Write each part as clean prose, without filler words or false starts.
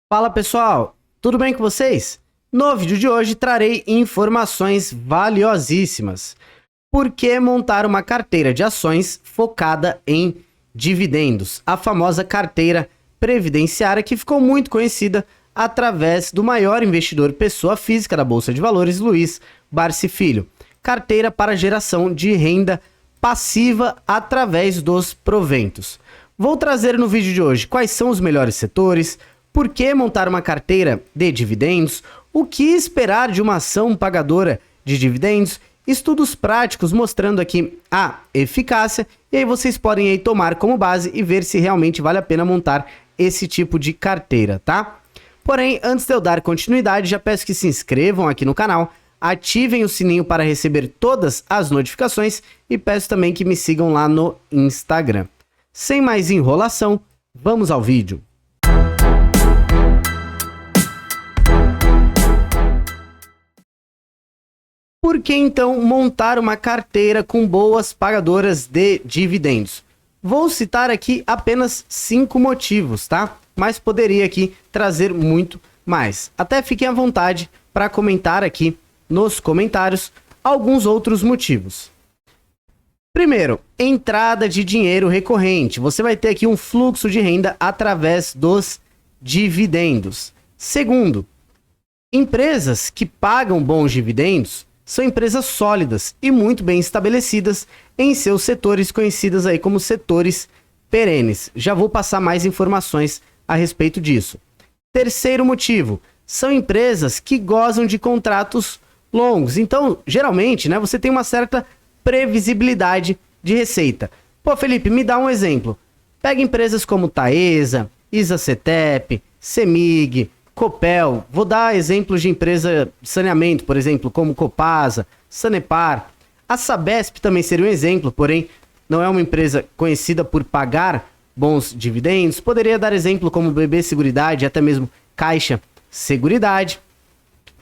Fala pessoal, tudo bem com vocês? No vídeo de hoje trarei informações valiosíssimas. Por que montar uma carteira de ações focada em dividendos? A famosa carteira previdenciária que ficou muito conhecida através do maior investidor pessoa física da Bolsa de Valores, Luiz Barsi Filho. Carteira para geração de renda passiva através dos proventos. Vou trazer no vídeo de hoje quais são os melhores setores, por que montar uma carteira de dividendos, o que esperar de uma ação pagadora de dividendos, estudos práticos mostrando aqui a eficácia, e aí vocês podem aí tomar como base e ver se realmente vale a pena montar esse tipo de carteira, tá? Porém, antes de eu dar continuidade, já peço que se inscrevam aqui no canal, ativem o sininho para receber todas as notificações e peço também que me sigam lá no Instagram. Sem mais enrolação, vamos ao vídeo. Por que então montar uma carteira com boas pagadoras de dividendos? Vou citar aqui apenas 5 motivos, tá? Mas poderia aqui trazer muito mais. Até fiquem à vontade para comentar aqui nos comentários alguns outros motivos. Primeiro, entrada de dinheiro recorrente. Você vai ter aqui um fluxo de renda através dos dividendos. Segundo, empresas que pagam bons dividendos são empresas sólidas e muito bem estabelecidas em seus setores, conhecidas aí como setores perenes. Já vou passar mais informações a respeito disso. Terceiro motivo, são empresas que gozam de contratos longos. Então, geralmente, né, você tem uma certa previsibilidade de receita. Pô, Felipe, me dá um exemplo. Pega empresas como Taesa, Isacetep, Semig, Copel, vou dar exemplos de empresa de saneamento, por exemplo, como Copasa, Sanepar. A Sabesp também seria um exemplo, porém não é uma empresa conhecida por pagar bons dividendos. Poderia dar exemplo como BB Seguridade, até mesmo Caixa Seguridade.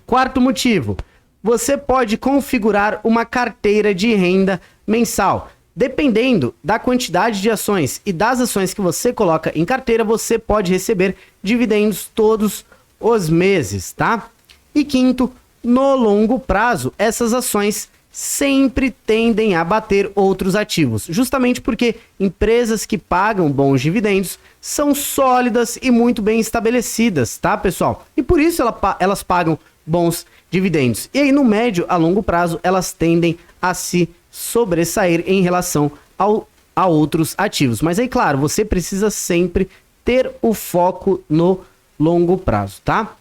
Quarto motivo, você pode configurar uma carteira de renda mensal. Dependendo da quantidade de ações e das ações que você coloca em carteira, você pode receber dividendos todos os meses, tá? E quinto, no longo prazo, essas ações sempre tendem a bater outros ativos, justamente porque empresas que pagam bons dividendos são sólidas e muito bem estabelecidas, tá, pessoal? E por isso elas pagam bons dividendos. E aí, no médio a longo prazo, elas tendem a se sobressair em relação a outros ativos. Mas aí, claro, você precisa sempre ter o foco no longo prazo, tá?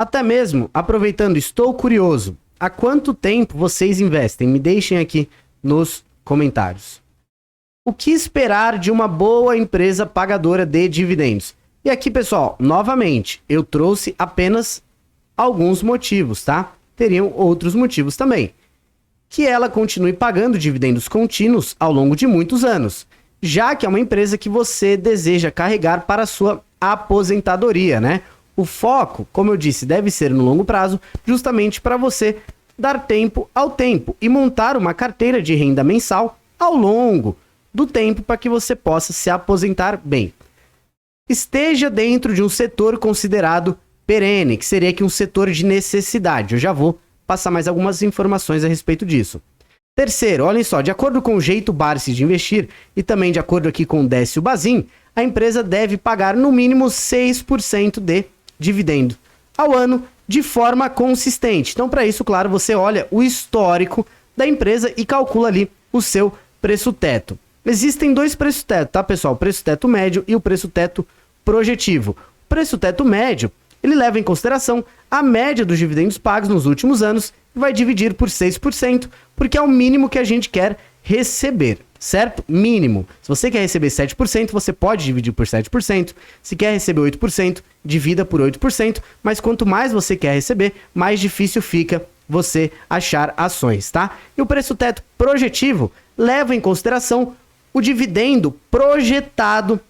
Até mesmo, aproveitando, estou curioso, há quanto tempo vocês investem? Me deixem aqui nos comentários. O que esperar de uma boa empresa pagadora de dividendos? E aqui, pessoal, novamente, eu trouxe apenas alguns motivos, tá? Teriam outros motivos também. Que ela continue pagando dividendos contínuos ao longo de muitos anos, já que é uma empresa que você deseja carregar para a sua aposentadoria, né? O foco, como eu disse, deve ser no longo prazo, justamente para você dar tempo ao tempo e montar uma carteira de renda mensal ao longo do tempo para que você possa se aposentar bem. Esteja dentro de um setor considerado perene, que seria aqui um setor de necessidade. Eu já vou passar mais algumas informações a respeito disso. Terceiro, olhem só, de acordo com o jeito Barsi de investir e também de acordo aqui com o Décio Bazin, a empresa deve pagar no mínimo 6% de dividendo ao ano de forma consistente. Então, para isso, claro, você olha o histórico da empresa e calcula ali o seu preço-teto. Existem dois preços-teto, tá, pessoal? O preço-teto médio e o preço-teto projetivo. O preço-teto médio, ele leva em consideração a média dos dividendos pagos nos últimos anos e vai dividir por 6%, porque é o mínimo que a gente quer receber, certo? Mínimo. Se você quer receber 7%, você pode dividir por 7%. Se quer receber 8%, divida por 8%. Mas quanto mais você quer receber, mais difícil fica você achar ações, tá? E o preço-teto projetivo leva em consideração o dividendo projetado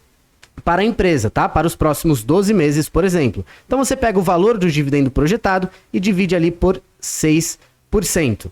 para a empresa, tá? Para os próximos 12 meses, por exemplo. Então você pega o valor do dividendo projetado e divide ali por 6%.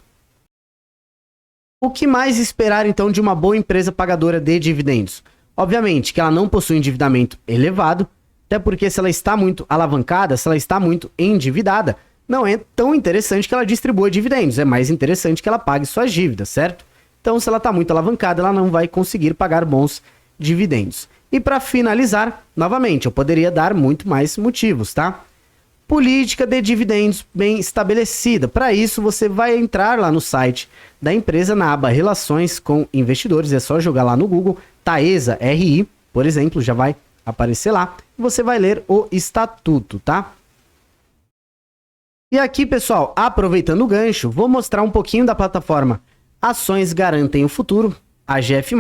O que mais esperar então de uma boa empresa pagadora de dividendos? Obviamente que ela não possui endividamento elevado, até porque se ela está muito alavancada, se ela está muito endividada, não é tão interessante que ela distribua dividendos, é mais interessante que ela pague suas dívidas, certo? Então, se ela está muito alavancada, ela não vai conseguir pagar bons dividendos. E para finalizar, novamente, eu poderia dar muito mais motivos, tá? Política de dividendos bem estabelecida. Para isso, você vai entrar lá no site da empresa, na aba Relações com Investidores, é só jogar lá no Google, Taesa RI, por exemplo, já vai aparecer lá, e você vai ler o estatuto, tá? E aqui, pessoal, aproveitando o gancho, vou mostrar um pouquinho da plataforma Ações Garantem o Futuro, AGF+,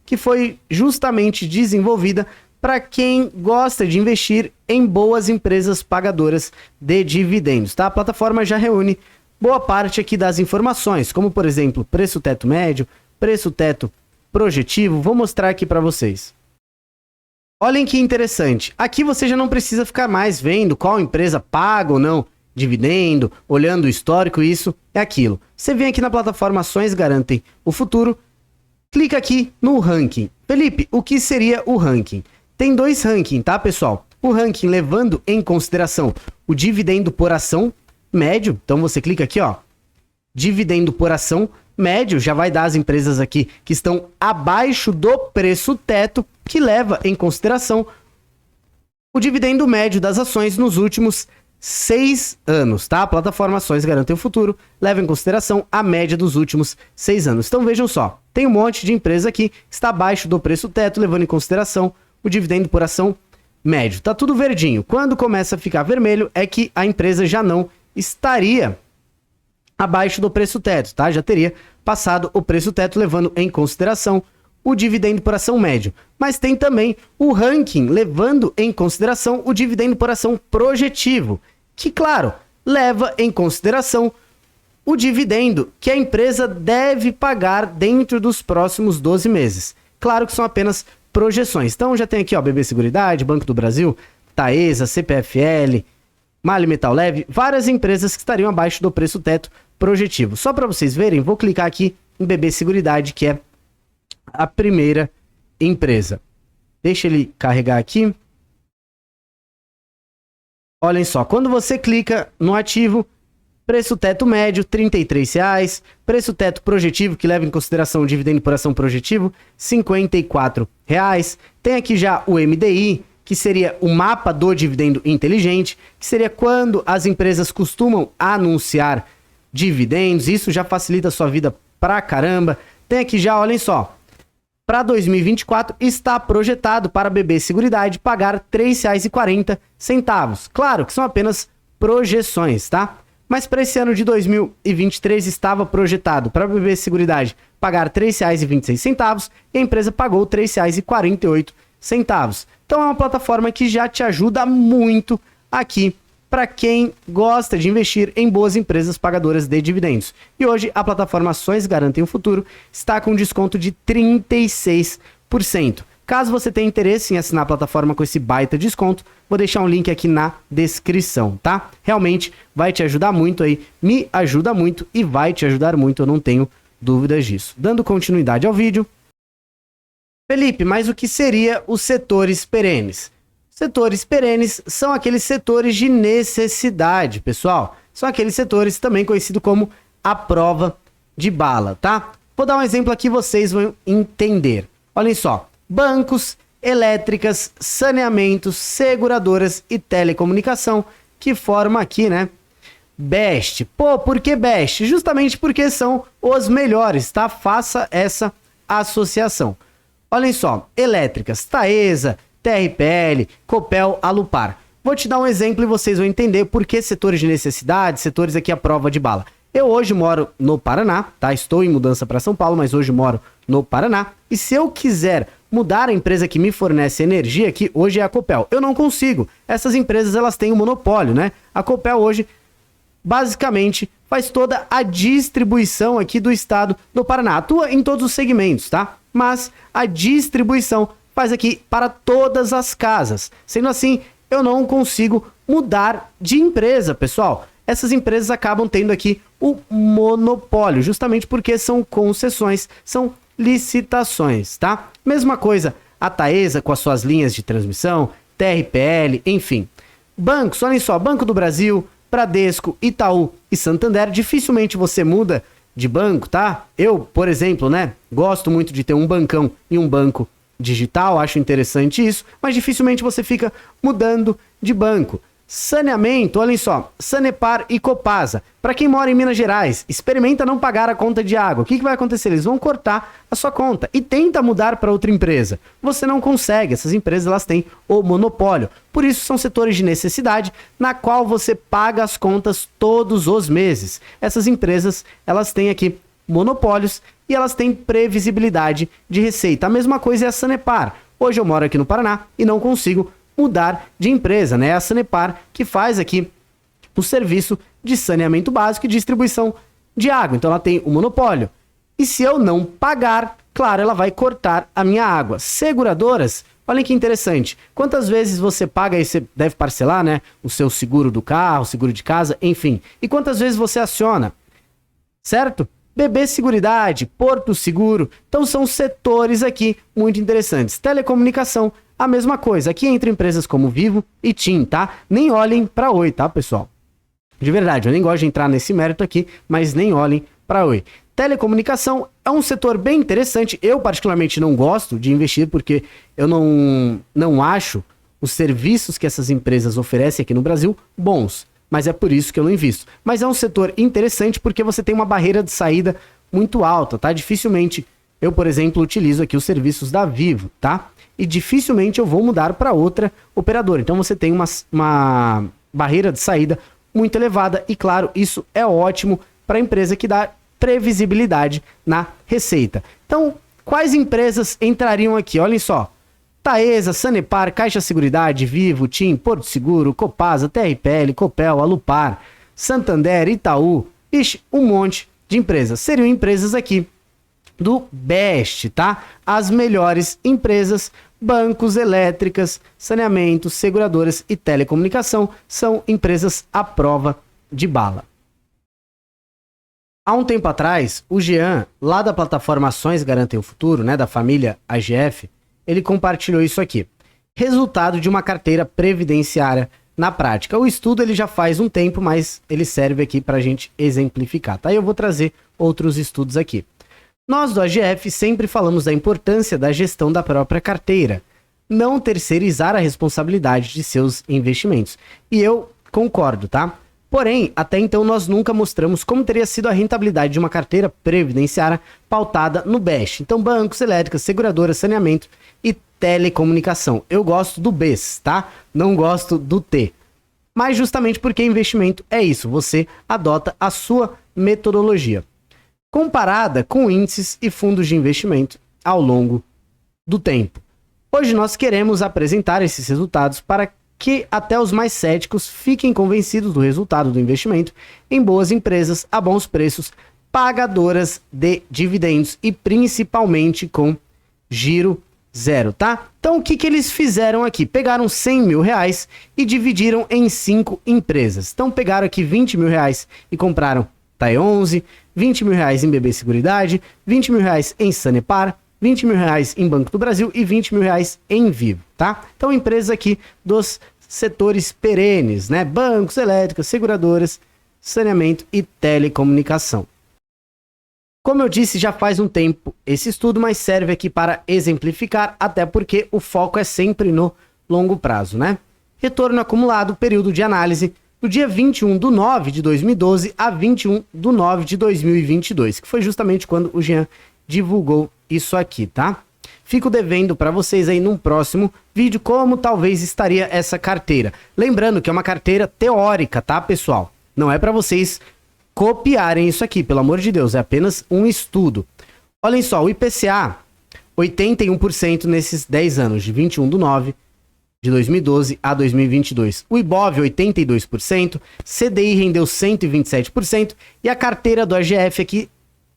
que foi justamente desenvolvida para quem gosta de investir em boas empresas pagadoras de dividendos, tá? A plataforma já reúne boa parte aqui das informações, como, por exemplo, preço teto médio, preço teto projetivo. Vou mostrar aqui para vocês. Olhem que interessante. Aqui você já não precisa ficar mais vendo qual empresa paga ou não dividendo, olhando o histórico, isso é aquilo. Você vem aqui na plataforma Ações Garantem o Futuro, clica aqui no ranking. Felipe, o que seria o ranking? Tem dois rankings, tá, pessoal? O ranking levando em consideração o dividendo por ação médio. Então você clica aqui, ó, dividendo por ação médio, já vai dar as empresas aqui que estão abaixo do preço teto, que leva em consideração o dividendo médio das ações nos últimos 6 anos, tá? A plataforma Ações Garantem o Futuro leva em consideração a média dos últimos 6 anos. Então vejam só, tem um monte de empresa aqui que está abaixo do preço teto, levando em consideração o dividendo por ação médio. Tá tudo verdinho. Quando começa a ficar vermelho é que a empresa já não estaria abaixo do preço teto, tá? Já teria passado o preço teto, levando em consideração o dividendo por ação médio. Mas tem também o ranking levando em consideração o dividendo por ação projetivo, que, claro, leva em consideração o dividendo que a empresa deve pagar dentro dos próximos 12 meses. Claro que são apenas projeções. Então já tem aqui, ó, BB Seguridade, Banco do Brasil, Taesa, CPFL, Mali Metal Leve, várias empresas que estariam abaixo do preço teto projetivo. Só para vocês verem, vou clicar aqui em BB Seguridade, que é a primeira empresa. Deixa ele carregar aqui. Olhem só, quando você clica no ativo, preço teto médio, R$ 33,00. Preço teto projetivo, que leva em consideração o dividendo por ação projetivo, R$ 54,00. Tem aqui já o MDI, que seria o mapa do dividendo inteligente, que seria quando as empresas costumam anunciar dividendos. Isso já facilita a sua vida pra caramba. Tem aqui já, olhem só, para 2024 está projetado para a BB Seguridade pagar R$ 3,40. Claro que são apenas projeções, tá? Mas para esse ano de 2023 estava projetado para a BB Seguridade pagar R$ 3,26 e a empresa pagou R$ 3,48. Então é uma plataforma que já te ajuda muito aqui para quem gosta de investir em boas empresas pagadoras de dividendos. E hoje a plataforma Ações Garantem o Futuro está com desconto de 36%. Caso você tenha interesse em assinar a plataforma com esse baita desconto, vou deixar um link aqui na descrição, tá? Realmente vai te ajudar muito aí, me ajuda muito e vai te ajudar muito, eu não tenho dúvidas disso. Dando continuidade ao vídeo. Felipe, mas o que seria os setores perenes? Setores perenes são aqueles setores de necessidade, pessoal. São aqueles setores também conhecidos como a prova de bala, tá? Vou dar um exemplo aqui, vocês vão entender. Olhem só, bancos, elétricas, saneamentos, seguradoras e telecomunicação, que formam aqui, né, Best. Pô, por que Best? Justamente porque são os melhores, tá? Faça essa associação. Olhem só, elétricas, Taesa, TRPL, Copel, Alupar. Vou te dar um exemplo e vocês vão entender por que setores de necessidade, setores aqui à prova de bala. Eu hoje moro no Paraná, tá? Estou em mudança para São Paulo, mas hoje moro no Paraná. E se eu quiser mudar a empresa que me fornece energia, que hoje é a Copel, eu não consigo. Essas empresas, elas têm um monopólio, né? A Copel hoje, basicamente, faz toda a distribuição aqui do estado do Paraná. Atua em todos os segmentos, tá? Mas a distribuição faz aqui para todas as casas. Sendo assim, eu não consigo mudar de empresa, pessoal. Essas empresas acabam tendo aqui o monopólio, justamente porque são concessões, são licitações, tá? Mesma coisa, a Taesa com as suas linhas de transmissão, TRPL, enfim. Bancos, olhem só, Banco do Brasil, Bradesco, Itaú e Santander, dificilmente você muda de banco, tá? Eu, por exemplo, né, gosto muito de ter um bancão e um banco digital, acho interessante isso, mas dificilmente você fica mudando de banco. Saneamento, olhem só, Sanepar e Copasa. Para quem mora em Minas Gerais, experimenta não pagar a conta de água. O que vai acontecer? Eles vão cortar a sua conta e tenta mudar para outra empresa. Você não consegue, essas empresas elas têm o monopólio. Por isso são setores de necessidade na qual você paga as contas todos os meses. Essas empresas, elas têm aqui monopólios e elas têm previsibilidade de receita. A mesma coisa é a Sanepar. Hoje eu moro aqui no Paraná e não consigo mudar de empresa, né? É a Sanepar que faz aqui o serviço de saneamento básico e distribuição de água. Então ela tem o monopólio. E se eu não pagar, claro, ela vai cortar a minha água. Seguradoras, olhem que interessante. Quantas vezes você paga e você deve parcelar, né? O seu seguro do carro, seguro de casa, enfim. E quantas vezes você aciona, certo? BB Seguridade, Porto Seguro. Então são setores aqui muito interessantes. Telecomunicação, a mesma coisa. Aqui entre empresas como Vivo e TIM, tá? Nem olhem para Oi, tá, pessoal? De verdade, eu nem gosto de entrar nesse mérito aqui, mas nem olhem para Oi. Telecomunicação é um setor bem interessante. Eu particularmente não gosto de investir porque eu não acho os serviços que essas empresas oferecem aqui no Brasil bons. Mas é por isso que eu não invisto. Mas é um setor interessante porque você tem uma barreira de saída muito alta, tá? Dificilmente eu, por exemplo, utilizo aqui os serviços da Vivo, tá? E dificilmente eu vou mudar para outra operadora. Então você tem uma barreira de saída muito elevada e, claro, isso é ótimo para a empresa que dá previsibilidade na receita. Então, quais empresas entrariam aqui? Olhem só. Taesa, Sanepar, Caixa Seguridade, Vivo, TIM, Porto Seguro, Copasa, TRPL, Copel, Alupar, Santander, Itaú, ixi, um monte de empresas. Seriam empresas aqui do Best, tá? As melhores empresas, bancos, elétricas, saneamento, seguradoras e telecomunicação são empresas à prova de bala. Há um tempo atrás, o Jean, lá da plataforma Ações Garantem o Futuro, né, da família AGF, ele compartilhou isso aqui. Resultado de uma carteira previdenciária na prática. O estudo ele já faz um tempo, mas ele serve aqui para a gente exemplificar, tá? E eu vou trazer outros estudos aqui. Nós do AGF sempre falamos da importância da gestão da própria carteira, não terceirizar a responsabilidade de seus investimentos. E eu concordo, tá? Porém, até então nós nunca mostramos como teria sido a rentabilidade de uma carteira previdenciária pautada no BES. Então, bancos, elétricas, seguradoras, saneamento e telecomunicação. Eu gosto do BES, tá? Não gosto do T. Mas justamente porque investimento é isso, você adota a sua metodologia, comparada com índices e fundos de investimento ao longo do tempo. Hoje nós queremos apresentar esses resultados para que até os mais céticos fiquem convencidos do resultado do investimento em boas empresas a bons preços, pagadoras de dividendos e principalmente com giro zero, tá? Então o que eles fizeram aqui? Pegaram 100 mil reais e dividiram em 5 empresas. Então pegaram aqui 20 mil reais e compraram TAE11, 20 mil reais em BB Seguridade, 20 mil reais em Sanepar, 20 mil reais em Banco do Brasil e 20 mil reais em Vivo, tá? Então empresas aqui dos setores perenes, né? Bancos, elétricas, seguradoras, saneamento e telecomunicação. Como eu disse, já faz um tempo esse estudo, mas serve aqui para exemplificar, até porque o foco é sempre no longo prazo, né? Retorno acumulado, período de análise, do dia 21 de 9 de 2012 a 21 de 9 de 2022, que foi justamente quando o Jean divulgou isso aqui, tá? Fico devendo para vocês aí num próximo vídeo como talvez estaria essa carteira. Lembrando que é uma carteira teórica, tá, pessoal? Não é para vocês copiarem isso aqui, pelo amor de Deus, é apenas um estudo. Olhem só, o IPCA, 81% nesses 10 anos, de 21 de 9 de 2012 a 2022. O IBOV, 82%, CDI rendeu 127% e a carteira do AGF aqui,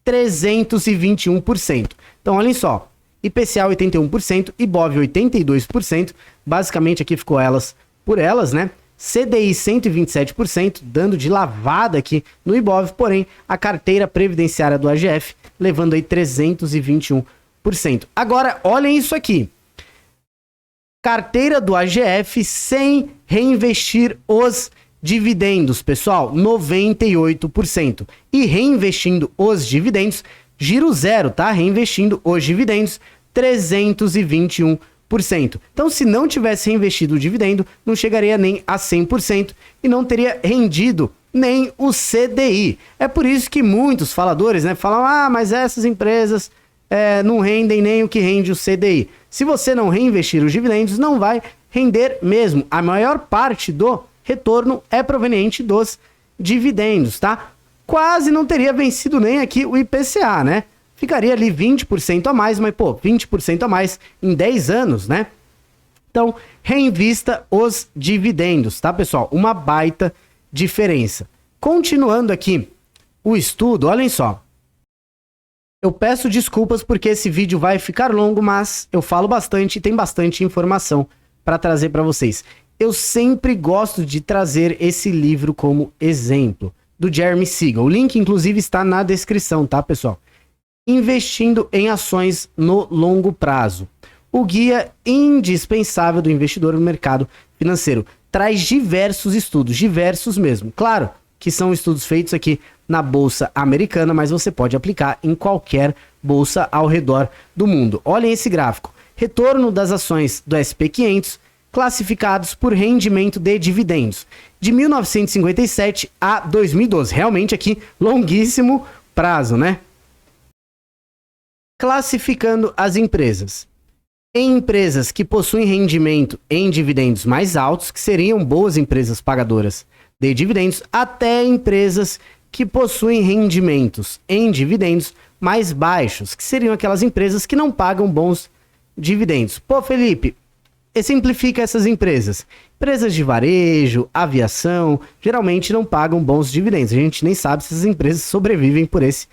321%. Então, olhem só, IPCA 81%, IBOV 82%, basicamente aqui ficou elas por elas, né? CDI 127%, dando de lavada aqui no IBOV, porém a carteira previdenciária do AGF levando aí 321%. Agora, olhem isso aqui. Carteira do AGF sem reinvestir os dividendos, pessoal, 98%. E reinvestindo os dividendos, giro zero, tá? Reinvestindo os dividendos, 321%. Então, se não tivesse reinvestido o dividendo, não chegaria nem a 100% e não teria rendido nem o CDI. É por isso que muitos faladores, né, falam, mas essas empresas não rendem nem o que rende o CDI. Se você não reinvestir os dividendos, não vai render mesmo. A maior parte do retorno é proveniente dos dividendos, tá? Quase não teria vencido nem aqui o IPCA, né? Ficaria ali 20% a mais, mas 20% a mais em 10 anos, né? Então, reinvista os dividendos, tá, pessoal? Uma baita diferença. Continuando aqui o estudo, olhem só. Eu peço desculpas porque esse vídeo vai ficar longo, mas eu falo bastante e tem bastante informação para trazer para vocês. Eu sempre gosto de trazer esse livro como exemplo, do Jeremy Siegel. O link, inclusive, está na descrição, tá, pessoal? Investindo em ações no longo prazo. O guia indispensável do investidor no mercado financeiro. Traz diversos estudos, diversos mesmo. Claro que são estudos feitos aqui na Bolsa Americana, mas você pode aplicar em qualquer bolsa ao redor do mundo. Olhem esse gráfico. Retorno das ações do SP500 classificados por rendimento de dividendos. De 1957 a 2012. Realmente aqui, longuíssimo prazo, né? Classificando as empresas. Em empresas que possuem rendimento em dividendos mais altos, que seriam boas empresas pagadoras de dividendos, até empresas que possuem rendimentos em dividendos mais baixos, que seriam aquelas empresas que não pagam bons dividendos. Pô, Felipe, exemplifica essas empresas. Empresas de varejo, aviação, geralmente não pagam bons dividendos. A gente nem sabe se essas empresas sobrevivem por esse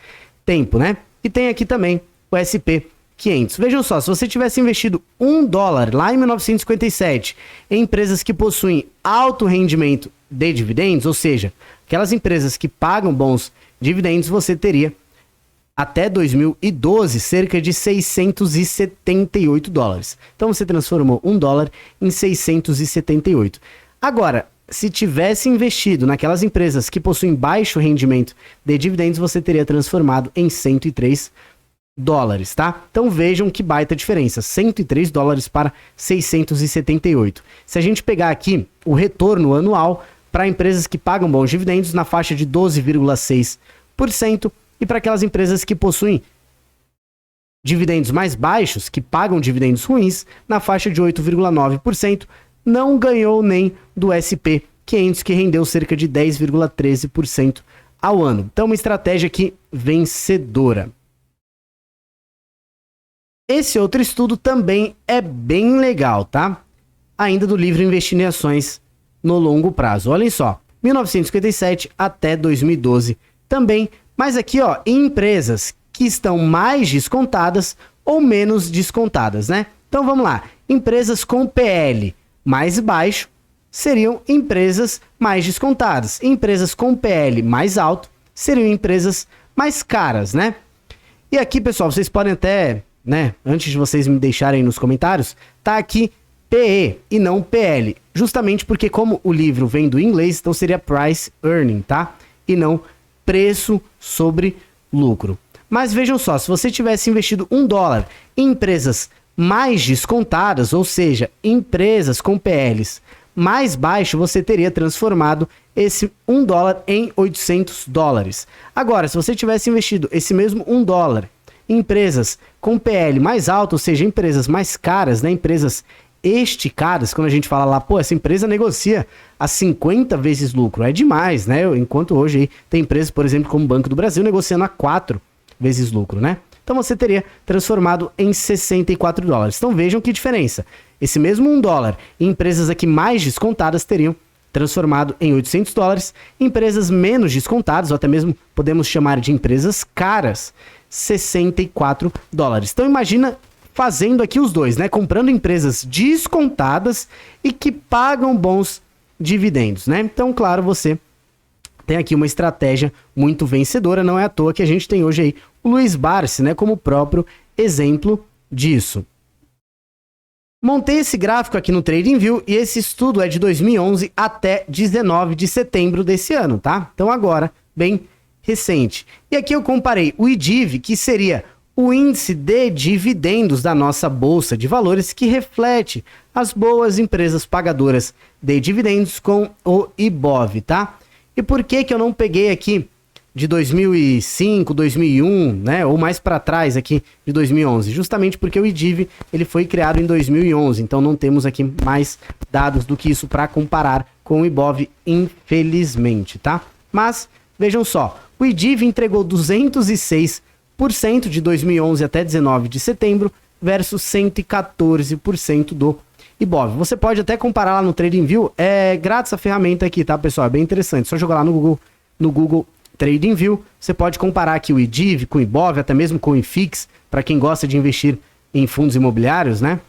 tempo, né? E tem aqui também o SP500. Vejam só, se você tivesse investido $1 lá em 1957 em empresas que possuem alto rendimento de dividendos, ou seja, aquelas empresas que pagam bons dividendos, você teria até 2012 cerca de $678. Então você transformou $1 em 678. Agora, se tivesse investido naquelas empresas que possuem baixo rendimento de dividendos, você teria transformado em $103, tá? Então vejam que baita diferença, $103 para 678. Se a gente pegar aqui o retorno anual para empresas que pagam bons dividendos na faixa de 12,6% e para aquelas empresas que possuem dividendos mais baixos, que pagam dividendos ruins, na faixa de 8,9%, não ganhou nem do SP500, que rendeu cerca de 10,13% ao ano. Então uma estratégia aqui vencedora. Esse outro estudo também é bem legal, tá? Ainda do livro Investindo em Ações no Longo Prazo. Olhem só, 1957 até 2012 também, mas aqui ó, em empresas que estão mais descontadas ou menos descontadas, né? Então vamos lá, empresas com PL mais baixo seriam empresas mais descontadas. Empresas com PL mais alto seriam empresas mais caras, né? E aqui, pessoal, vocês podem até, né, antes de vocês me deixarem nos comentários, tá aqui PE e não PL, justamente porque como o livro vem do inglês, então seria Price Earning, tá? E não preço sobre lucro. Mas vejam só, se você tivesse investido $1 em empresas mais descontadas, ou seja, empresas com PLs mais baixo, você teria transformado esse $1 em $800. Agora, se você tivesse investido esse mesmo $1 em empresas com PL mais alto, ou seja, empresas mais caras, né, empresas esticadas, quando a gente fala lá, pô, essa empresa negocia a 50 vezes lucro, é demais, né? Enquanto hoje aí tem empresas, por exemplo, como o Banco do Brasil, negociando a 4 vezes lucro, né? Então você teria transformado em $64. Então vejam que diferença. Esse mesmo $1 em empresas aqui mais descontadas teriam transformado em $800, empresas menos descontadas, ou até mesmo podemos chamar de empresas caras, $64. Então imagina fazendo aqui os dois, né? Comprando empresas descontadas e que pagam bons dividendos, né? Então, claro, você tem aqui uma estratégia muito vencedora, não é à toa que a gente tem hoje aí o Luiz Barsi, né, como próprio exemplo disso. Montei esse gráfico aqui no TradingView e esse estudo é de 2011 até 19 de setembro desse ano, tá? Então agora, bem recente. E aqui eu comparei o IDIV, que seria o índice de dividendos da nossa bolsa de valores, que reflete as boas empresas pagadoras de dividendos, com o IBOV, tá? E por que que eu não peguei aqui de 2005, 2001, né, ou mais para trás aqui de 2011? Justamente porque o IDIV ele foi criado em 2011, então não temos aqui mais dados do que isso para comparar com o IBOV, infelizmente, tá? Mas vejam só, o IDIV entregou 206% de 2011 até 19 de setembro versus 114% do IBOV. Você pode até comparar lá no TradingView, é grátis a ferramenta aqui, tá, pessoal? É bem interessante, só jogar lá no Google TradingView, você pode comparar aqui o IDIV com o IBOV, até mesmo com o IFIX, para quem gosta de investir em fundos imobiliários, né?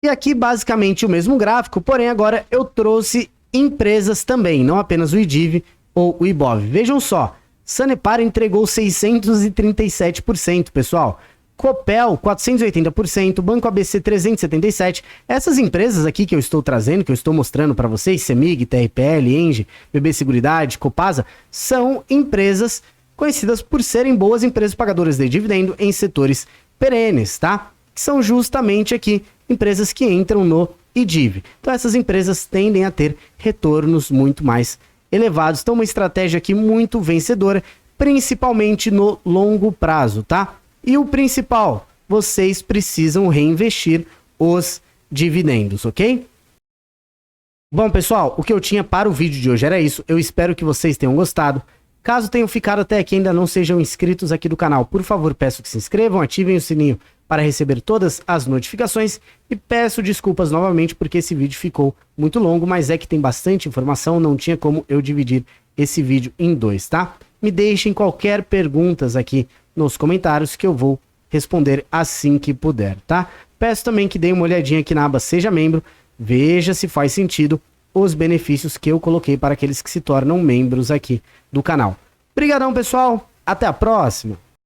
E aqui basicamente o mesmo gráfico, porém agora eu trouxe empresas também, não apenas o IDIV ou o IBOV. Vejam só, Sanepar entregou 637%, pessoal. Copel, 480%, Banco ABC, 377%. Essas empresas aqui que eu estou trazendo, que eu estou mostrando para vocês, CEMIG, TRPL, Engie, BB Seguridade, Copasa, são empresas conhecidas por serem boas empresas pagadoras de dividendo em setores perenes, tá? Que são justamente aqui empresas que entram no IDIV. Então essas empresas tendem a ter retornos muito mais elevados. Então uma estratégia aqui muito vencedora, principalmente no longo prazo, tá? E o principal, vocês precisam reinvestir os dividendos, ok? Bom, pessoal, o que eu tinha para o vídeo de hoje era isso. Eu espero que vocês tenham gostado. Caso tenham ficado até aqui e ainda não sejam inscritos aqui do canal, por favor, peço que se inscrevam, ativem o sininho para receber todas as notificações e peço desculpas novamente porque esse vídeo ficou muito longo, mas é que tem bastante informação, não tinha como eu dividir esse vídeo em dois, tá? Me deixem qualquer perguntas aqui nos comentários que eu vou responder assim que puder, tá? Peço também que deem uma olhadinha aqui na aba Seja Membro, veja se faz sentido os benefícios que eu coloquei para aqueles que se tornam membros aqui do canal. Obrigadão, pessoal, até a próxima!